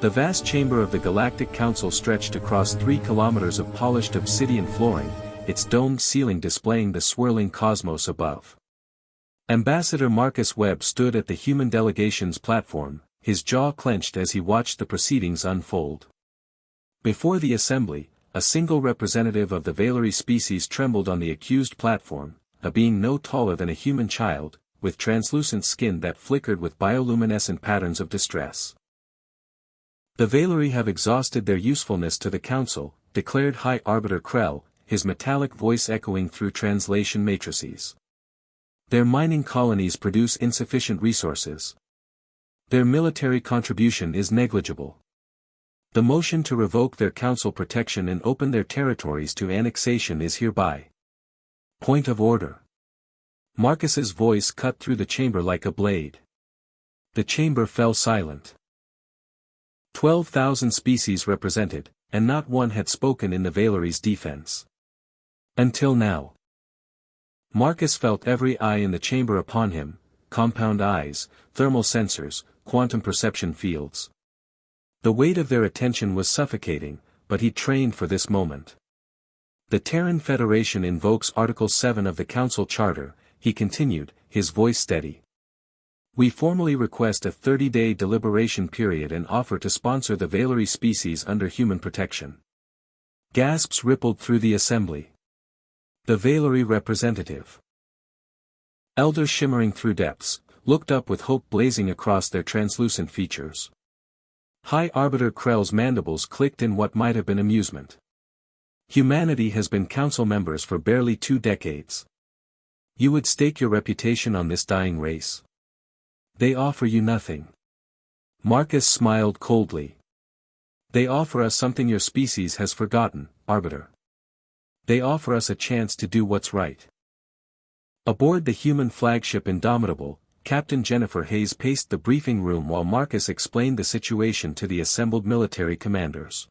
The vast chamber of the Galactic Council stretched across 3 kilometers of polished obsidian flooring, its domed ceiling displaying the swirling cosmos above. Ambassador Marcus Webb stood at the human delegation's platform, his jaw clenched as he watched the proceedings unfold. Before the assembly, a single representative of the Valeri species trembled on the accused platform, a being no taller than a human child, with translucent skin that flickered with bioluminescent patterns of distress. "The Valeri have exhausted their usefulness to the Council," declared High Arbiter Krell, his metallic voice echoing through translation matrices. "Their mining colonies produce insufficient resources. Their military contribution is negligible. The motion to revoke their council protection and open their territories to annexation is hereby." Point of order. Marcus's voice cut through the chamber like a blade. The chamber fell silent. 12,000 species represented, and not one had spoken in the Valeri's defense. Until now. Marcus felt every eye in the chamber upon him, compound eyes, thermal sensors, quantum perception fields. The weight of their attention was suffocating, but he trained for this moment. "The Terran Federation invokes Article 7 of the Council Charter," he continued, his voice steady. "We formally request a 30-day deliberation period and offer to sponsor the Valeri species under human protection." Gasps rippled through the assembly. The Valeri representative, elders shimmering through depths, looked up with hope blazing across their translucent features. High Arbiter Krell's mandibles clicked in what might have been amusement. "Humanity has been council members for barely 2 decades. You would stake your reputation on this dying race? They offer you nothing." Marcus smiled coldly. "They offer us something your species has forgotten, Arbiter. They offer us a chance to do what's right." Aboard the human flagship Indomitable, Captain Jennifer Hayes paced the briefing room while Marcus explained the situation to the assembled military commanders.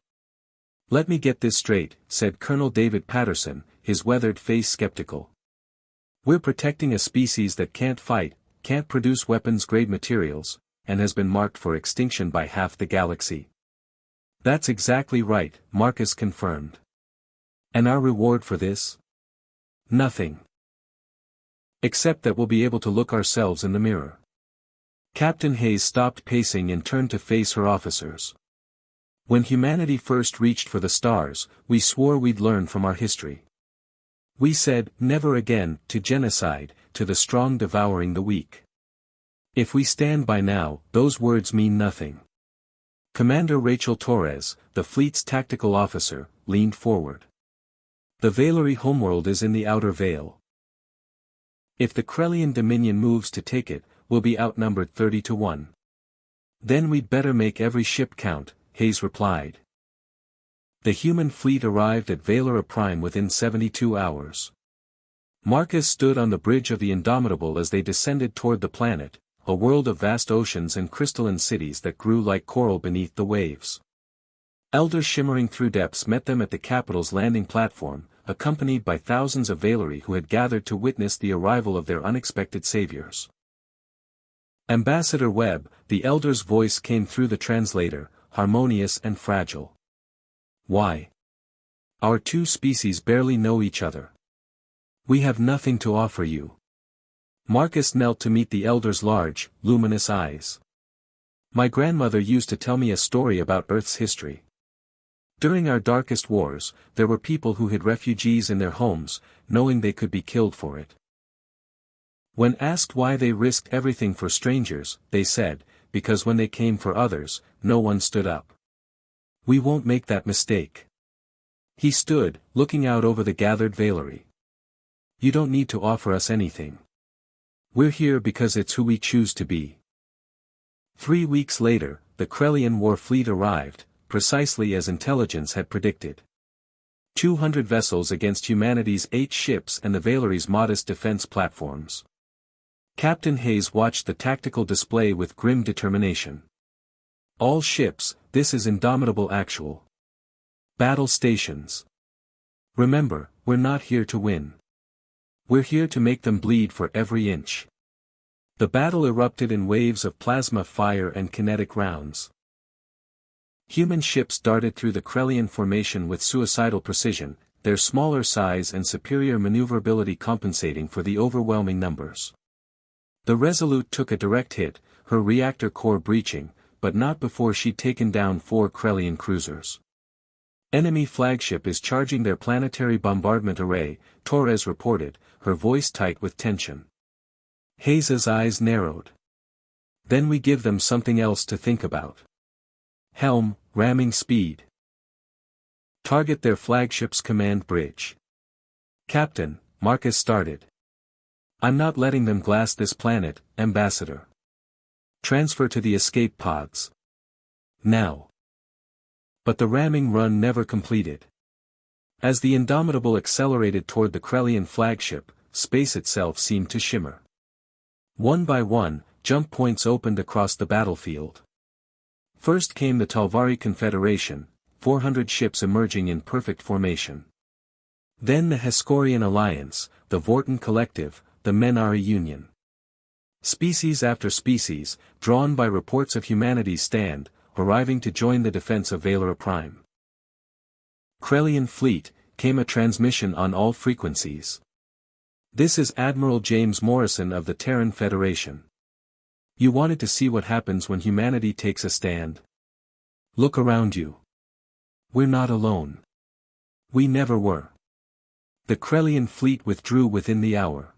"Let me get this straight," said Colonel David Patterson, his weathered face skeptical. "We're protecting a species that can't fight, can't produce weapons-grade materials, and has been marked for extinction by half the galaxy." "That's exactly right," Marcus confirmed. "And our reward for this? Nothing. Except that we'll be able to look ourselves in the mirror." Captain Hayes stopped pacing and turned to face her officers. "When humanity first reached for the stars, we swore we'd learn from our history. We said, never again, to genocide, to the strong devouring the weak. If we stand by now, those words mean nothing." Commander Rachel Torres, the fleet's tactical officer, leaned forward. "The Valeri homeworld is in the outer veil. If the Krellian Dominion moves to take it, we'll be outnumbered 30-1. Then we'd better make every ship count," Hayes replied. The human fleet arrived at Valera Prime within 72 hours. Marcus stood on the bridge of the Indomitable as they descended toward the planet, a world of vast oceans and crystalline cities that grew like coral beneath the waves. Elders shimmering through depths met them at the capital's landing platform, accompanied by thousands of Valeri who had gathered to witness the arrival of their unexpected saviors. "Ambassador Webb," the elder's voice came through the translator, harmonious and fragile. "Why? Our 2 species barely know each other. We have nothing to offer you." Marcus knelt to meet the elder's large, luminous eyes. "My grandmother used to tell me a story about Earth's history. During our darkest wars, there were people who hid refugees in their homes, knowing they could be killed for it. When asked why they risked everything for strangers, they said, because when they came for others, no one stood up. We won't make that mistake." He stood, looking out over the gathered Valeri. "You don't need to offer us anything. We're here because it's who we choose to be." 3 weeks later, the Krellian war fleet arrived, precisely as intelligence had predicted. 200 vessels against humanity's 8 ships and the Valeri's modest defense platforms. Captain Hayes watched the tactical display with grim determination. "All ships, this is Indomitable Actual. Battle stations. Remember, we're not here to win. We're here to make them bleed for every inch." The battle erupted in waves of plasma fire and kinetic rounds. Human ships darted through the Krellian formation with suicidal precision, their smaller size and superior maneuverability compensating for the overwhelming numbers. The Resolute took a direct hit, her reactor core breaching, but not before she'd taken down 4 Krellian cruisers. Enemy flagship is charging their planetary bombardment array, Torres reported, her voice tight with tension. Hayes's eyes narrowed. Then we give them something else to think about. Helm, ramming speed. Target their flagship's command bridge. Captain, Marcus started. I'm not letting them glass this planet, Ambassador. Transfer to the escape pods. Now. But the ramming run never completed. As the Indomitable accelerated toward the Krellian flagship, space itself seemed to shimmer. One by one, jump points opened across the battlefield. First came the Talvari Confederation, 400 ships emerging in perfect formation. Then the Hescorian Alliance, the Vorton Collective, the Menari Union. Species after species, drawn by reports of humanity's stand, arriving to join the defense of Valera Prime. Krellian Fleet, came a transmission on all frequencies. This is Admiral James Morrison of the Terran Federation. You wanted to see what happens when humanity takes a stand? Look around you. We're not alone. We never were. The Krellian fleet withdrew within the hour.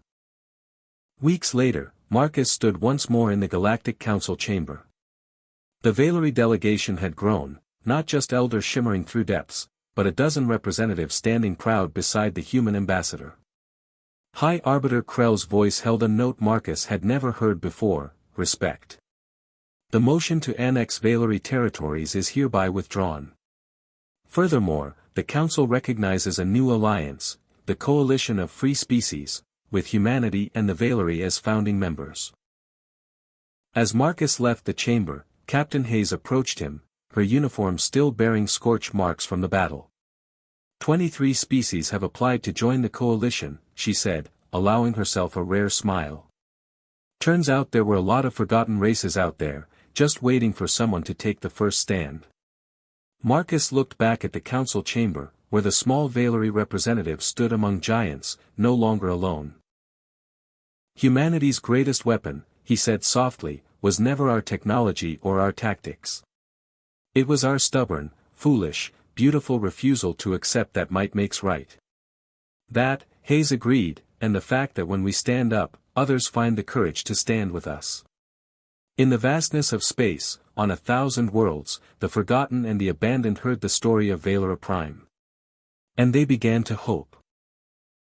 Weeks later, Marcus stood once more in the Galactic Council chamber. The Valeri delegation had grown, not just elders shimmering through depths, but a dozen representatives standing proud beside the human ambassador. High Arbiter Krell's voice held a note Marcus had never heard before: respect. The motion to annex Valeri territories is hereby withdrawn. Furthermore, the Council recognizes a new alliance, the Coalition of Free Species, with humanity and the Valeri as founding members. As Marcus left the chamber, Captain Hayes approached him, her uniform still bearing scorch marks from the battle. 23 species have applied to join the coalition, she said, allowing herself a rare smile. Turns out there were a lot of forgotten races out there, just waiting for someone to take the first stand. Marcus looked back at the council chamber, where the small Valeri representative stood among giants, no longer alone. Humanity's greatest weapon, he said softly, was never our technology or our tactics. It was our stubborn, foolish, beautiful refusal to accept that might makes right. That, Hayes agreed, and the fact that when we stand up, others find the courage to stand with us. In the vastness of space, on 1,000 worlds, the forgotten and the abandoned heard the story of Valera Prime. And they began to hope.